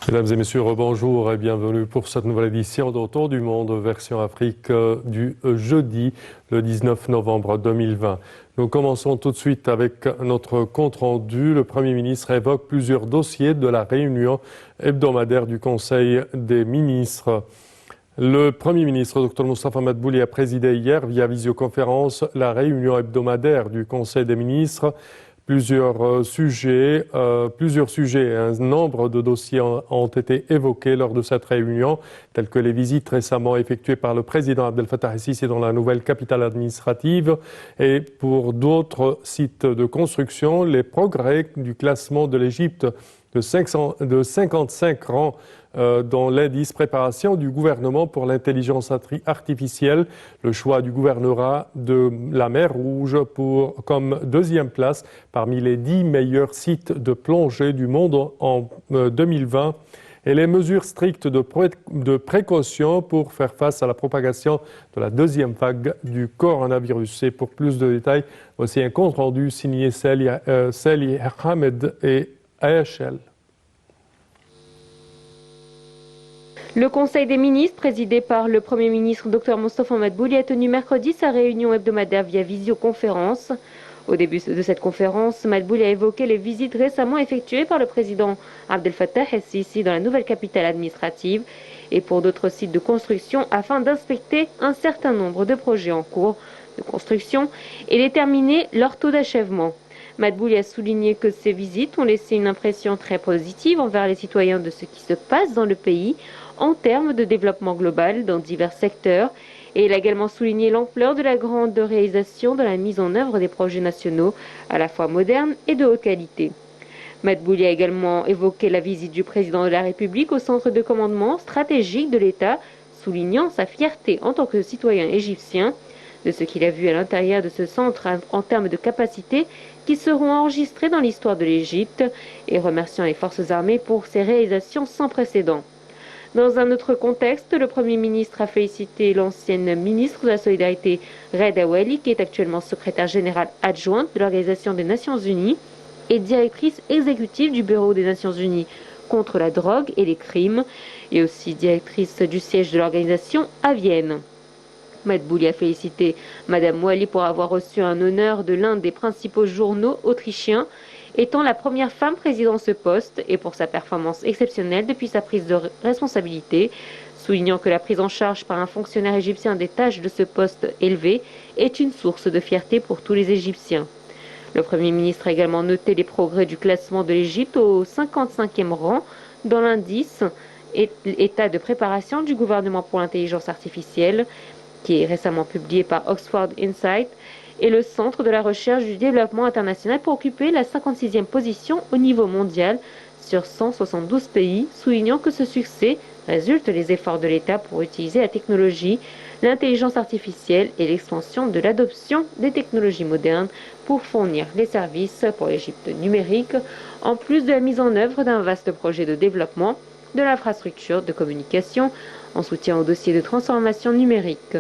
Mesdames et messieurs, bonjour et bienvenue pour cette nouvelle édition d'Autour du Monde, version Afrique du jeudi, le 19 novembre 2020. Nous commençons tout de suite avec notre compte-rendu. Le Premier ministre évoque plusieurs dossiers de la réunion hebdomadaire du Conseil des ministres. Le Premier ministre, Dr Moustapha Madbouli, a présidé hier via visioconférence la réunion hebdomadaire du Conseil des ministres. Plusieurs sujets, un nombre de dossiers ont été évoqués lors de cette réunion, tels que les visites récemment effectuées par le président Abdel Fattah el-Sisi dans la nouvelle capitale administrative et pour d'autres sites de construction, les progrès du classement de l'Égypte de 55 rangs dans l'indice préparation du gouvernement pour l'intelligence artificielle, le choix du gouvernorat de la mer Rouge comme deuxième place parmi les 10 meilleurs sites de plongée du monde en 2020 et les mesures strictes de précaution pour faire face à la propagation de la deuxième vague du coronavirus. Et pour plus de détails, voici un compte-rendu signé Sally Ahmed et AHL. Le Conseil des ministres, présidé par le Premier ministre Dr Moustapha Madbouli, a tenu mercredi sa réunion hebdomadaire via visioconférence. Au début de cette conférence, Madbouli a évoqué les visites récemment effectuées par le président Abdel Fattah el-Sisi dans la nouvelle capitale administrative et pour d'autres sites de construction afin d'inspecter un certain nombre de projets en cours de construction et déterminer leur taux d'achèvement. Madbouli a souligné que ces visites ont laissé une impression très positive envers les citoyens de ce qui se passe dans le pays en termes de développement global dans divers secteurs et il a également souligné l'ampleur de la grande réalisation de la mise en œuvre des projets nationaux à la fois modernes et de haute qualité. Madbouli a également évoqué la visite du président de la République au centre de commandement stratégique de l'État, soulignant sa fierté en tant que citoyen égyptien de ce qu'il a vu à l'intérieur de ce centre en termes de capacités qui seront enregistrées dans l'histoire de l'Égypte et remerciant les forces armées pour ces réalisations sans précédent. Dans un autre contexte, le Premier ministre a félicité l'ancienne ministre de la Solidarité, Reda Ouali, qui est actuellement secrétaire générale adjointe de l'Organisation des Nations Unies et directrice exécutive du Bureau des Nations Unies contre la drogue et les crimes, et aussi directrice du siège de l'organisation à Vienne. Madbouli a félicité Madame Ouali pour avoir reçu un honneur de l'un des principaux journaux autrichiens, étant la première femme présidant ce poste et pour sa performance exceptionnelle depuis sa prise de responsabilité, soulignant que la prise en charge par un fonctionnaire égyptien des tâches de ce poste élevé est une source de fierté pour tous les Égyptiens. Le Premier ministre a également noté les progrès du classement de l'Égypte au 55e rang dans l'indice état de préparation du gouvernement pour l'intelligence artificielle, qui est récemment publié par Oxford Insight, et le Centre de la recherche du développement international pour occuper la 56e position au niveau mondial sur 172 pays, soulignant que ce succès résulte des efforts de l'État pour utiliser la technologie, l'intelligence artificielle et l'expansion de l'adoption des technologies modernes pour fournir les services pour l'Égypte numérique, en plus de la mise en œuvre d'un vaste projet de développement de l'infrastructure de communication en soutien au dossier de transformation numérique.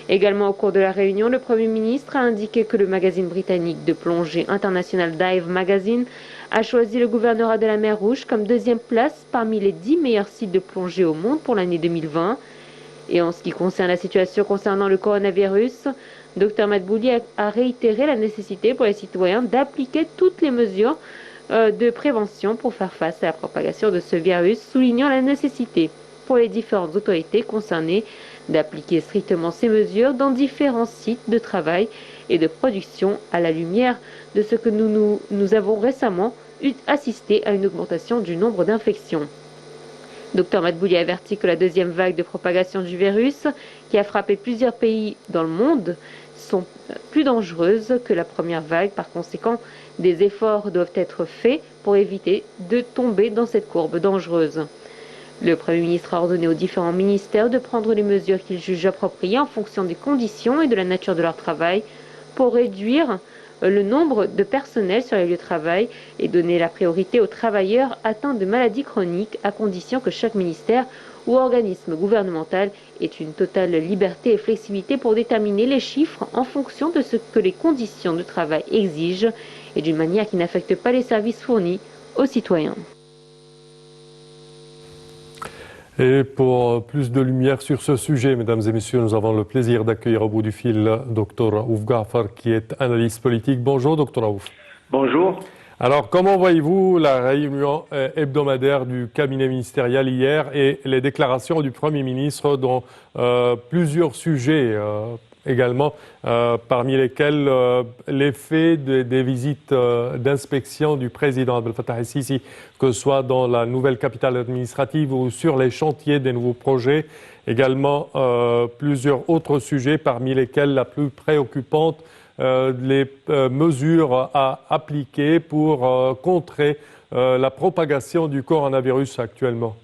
Également au cours de la réunion, le Premier ministre a indiqué que le magazine britannique de plongée international Dive Magazine a choisi le gouvernorat de la mer Rouge comme deuxième place parmi les 10 meilleurs sites de plongée au monde pour l'année 2020. Et en ce qui concerne la situation concernant le coronavirus, Dr Madbouli a réitéré la nécessité pour les citoyens d'appliquer toutes les mesures de prévention pour faire face à la propagation de ce virus, soulignant la nécessité pour les différentes autorités concernées d'appliquer strictement ces mesures dans différents sites de travail et de production à la lumière de ce que nous avons récemment assisté à une augmentation du nombre d'infections. Dr Madbouli a averti que la deuxième vague de propagation du virus, qui a frappé plusieurs pays dans le monde, sont plus dangereuses que la première vague. Par conséquent, des efforts doivent être faits pour éviter de tomber dans cette courbe dangereuse. Le Premier ministre a ordonné aux différents ministères de prendre les mesures qu'ils jugent appropriées en fonction des conditions et de la nature de leur travail pour réduire le nombre de personnel sur les lieux de travail et donner la priorité aux travailleurs atteints de maladies chroniques à condition que chaque ministère ou organisme gouvernemental ait une totale liberté et flexibilité pour déterminer les chiffres en fonction de ce que les conditions de travail exigent et d'une manière qui n'affecte pas les services fournis aux citoyens. Et pour plus de lumière sur ce sujet, mesdames et messieurs, nous avons le plaisir d'accueillir au bout du fil Dr Raouf Ghaffar, qui est analyste politique. Bonjour, Dr Raouf. Bonjour. Alors, comment voyez-vous la réunion hebdomadaire du cabinet ministériel hier et les déclarations du Premier ministre dans plusieurs sujets également, parmi lesquels l'effet des visites d'inspection du président Abdel Fattah el-Sisi, que ce soit dans la nouvelle capitale administrative ou sur les chantiers des nouveaux projets, également plusieurs autres sujets, parmi lesquels la plus préoccupante, les mesures à appliquer pour contrer la propagation du coronavirus actuellement.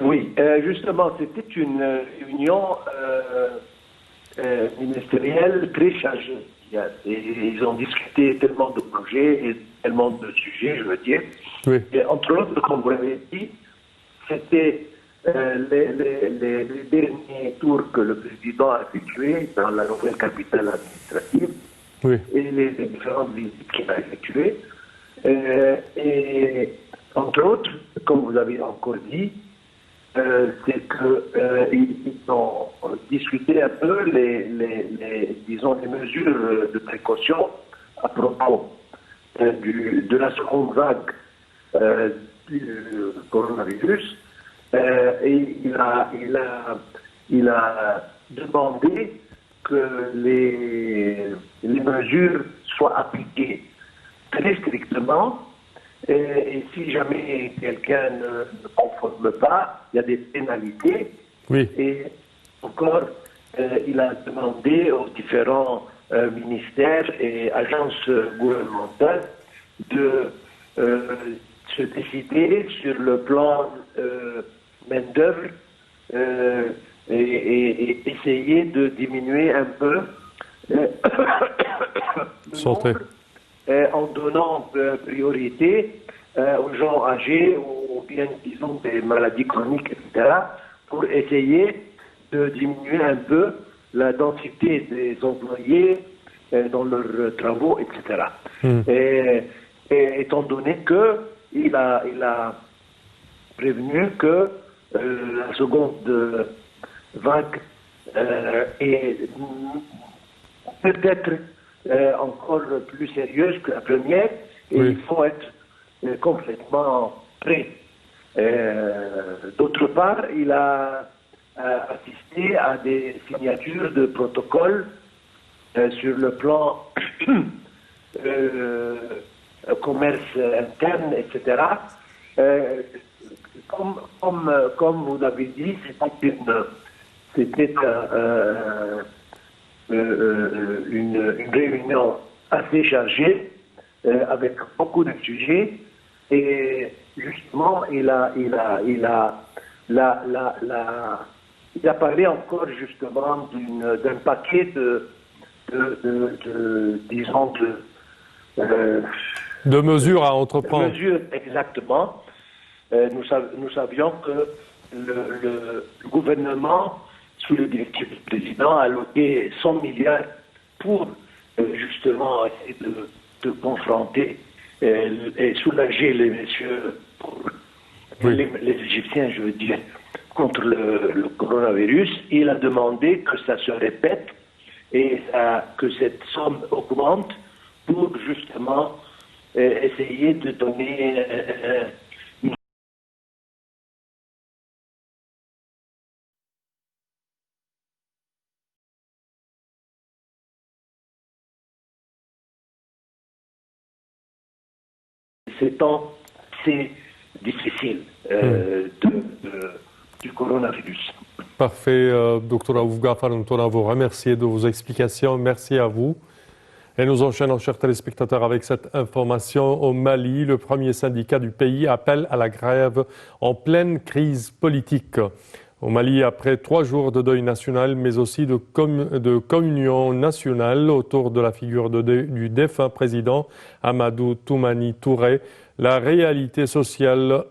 Oui, justement, c'était une réunion ministérielle très chargée. Ils ont discuté tellement de projets et tellement de sujets, je veux dire. Oui. Et entre autres, comme vous l'avez dit, c'était les derniers tours que le président a effectués dans la nouvelle capitale administrative, Oui. et les différentes visites qu'il a effectuées. Et entre autres, comme vous avez encore dit, c'est qu'ils ont discuté un peu disons, les mesures de précaution à propos de la seconde vague du coronavirus. Et il a demandé que les mesures soient appliquées très strictement. Et si jamais quelqu'un ne conforme pas, il y a des pénalités. Oui. Et encore, il a demandé aux différents ministères et agences gouvernementales de se décider sur le plan main-d'œuvre et essayer de diminuer un peu le Santé. nombre, en donnant priorité aux gens âgés ou bien, disons, des maladies chroniques, etc., pour essayer de diminuer un peu la densité des employés dans leurs travaux, etc. Et étant donné qu'il a prévenu que la seconde vague est peut-être encore plus sérieuse que la première, et Oui. il faut être complètement prêt. D'autre part, il a assisté à des signatures de protocoles sur le plan commerce interne, etc. Comme vous l'avez dit, c'était une réunion assez chargée, avec beaucoup de sujets, et justement, il a parlé encore justement d'un paquet disons, De mesures à entreprendre. de mesures, exactement. Nous savions que le gouvernement, sous le directive du président, a alloué 100 milliards pour justement essayer de confronter et soulager les messieurs, Oui. les Égyptiens, je veux dire, contre le coronavirus. Il a demandé que ça se répète et que cette somme augmente pour justement essayer de donner ces temps assez difficiles du coronavirus. Parfait, Dr Raouf Ghaffar, nous tenons à vous remercier de vos explications. Merci à vous. Et nous enchaînons, chers téléspectateurs, avec cette information. Au Mali, le premier syndicat du pays appelle à la grève en pleine crise politique. Au Mali, après 3 jours de deuil national, mais aussi de communion nationale autour de la figure du défunt président Amadou Toumani Touré, la réalité sociale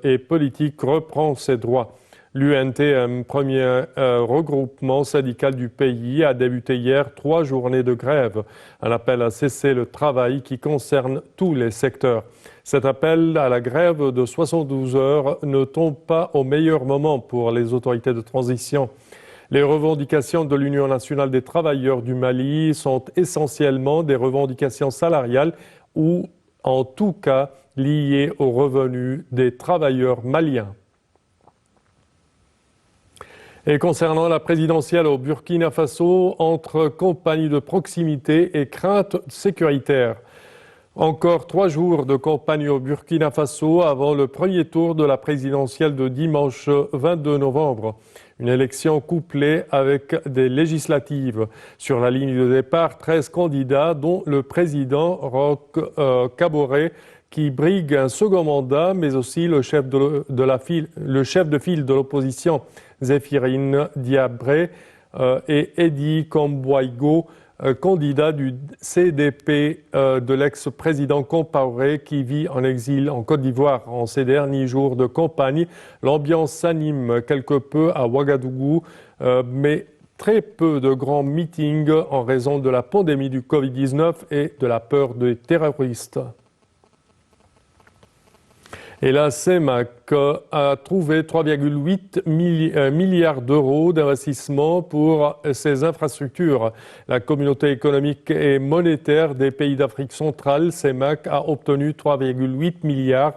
et politique reprend ses droits. L'UNTM, premier regroupement syndical du pays, a débuté hier 3 journées de grève. Un appel à cesser le travail qui concerne tous les secteurs. Cet appel à la grève de 72 heures ne tombe pas au meilleur moment pour les autorités de transition. Les revendications de l'Union nationale des travailleurs du Mali sont essentiellement des revendications salariales ou en tout cas liées aux revenus des travailleurs maliens. Et concernant la présidentielle au Burkina Faso, entre campagne de proximité et crainte sécuritaire. Encore 3 jours de campagne au Burkina Faso avant le premier tour de la présidentielle de dimanche 22 novembre. Une élection couplée avec des législatives. Sur la ligne de départ, 13 candidats, dont le président Roch Kaboré, qui brigue un second mandat, mais aussi le chef de file de l'opposition, Zéphirine Diabré, et Edi Kombouaïgo, candidat du CDP de l'ex-président Compaoré qui vit en exil en Côte d'Ivoire. En ces derniers jours de campagne, l'ambiance s'anime quelque peu à Ouagadougou, mais très peu de grands meetings en raison de la pandémie du Covid-19 et de la peur des terroristes. Et la CEMAC a trouvé 3,8 milliards d'euros d'investissement pour ses infrastructures. La communauté économique et monétaire des pays d'Afrique centrale, CEMAC, a obtenu 3,8 milliards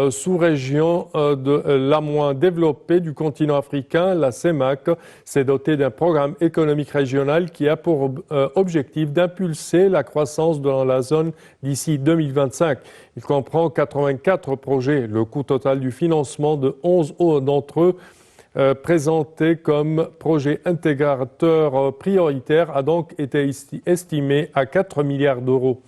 sous-région de la moins développée du continent africain. La CEMAC s'est dotée d'un programme économique régional qui a pour objectif d'impulser la croissance dans la zone d'ici 2025. Il comprend 84 projets. Le coût total du financement de 11 d'entre eux présentés comme projet intégrateur prioritaire a donc été estimé à 4 milliards d'euros.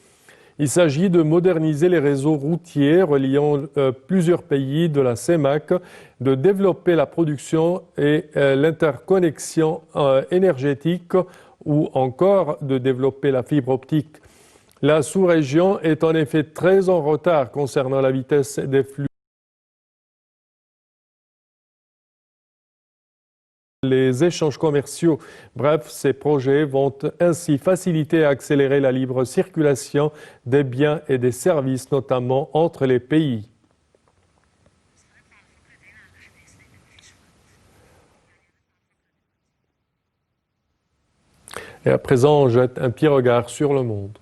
Il s'agit de moderniser les réseaux routiers reliant plusieurs pays de la CEMAC, de développer la production et l'interconnexion énergétique ou encore de développer la fibre optique. La sous-région est en effet très en retard concernant la vitesse des flux. Les échanges commerciaux. Bref, ces projets vont ainsi faciliter et accélérer la libre circulation des biens et des services, notamment entre les pays. Et à présent, on jette un petit regard sur le monde.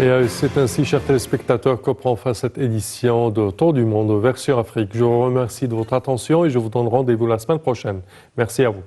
Et c'est ainsi, chers téléspectateurs, que prend fin cette édition de Tour du Monde version Afrique. Je vous remercie de votre attention et je vous donne rendez-vous la semaine prochaine. Merci à vous.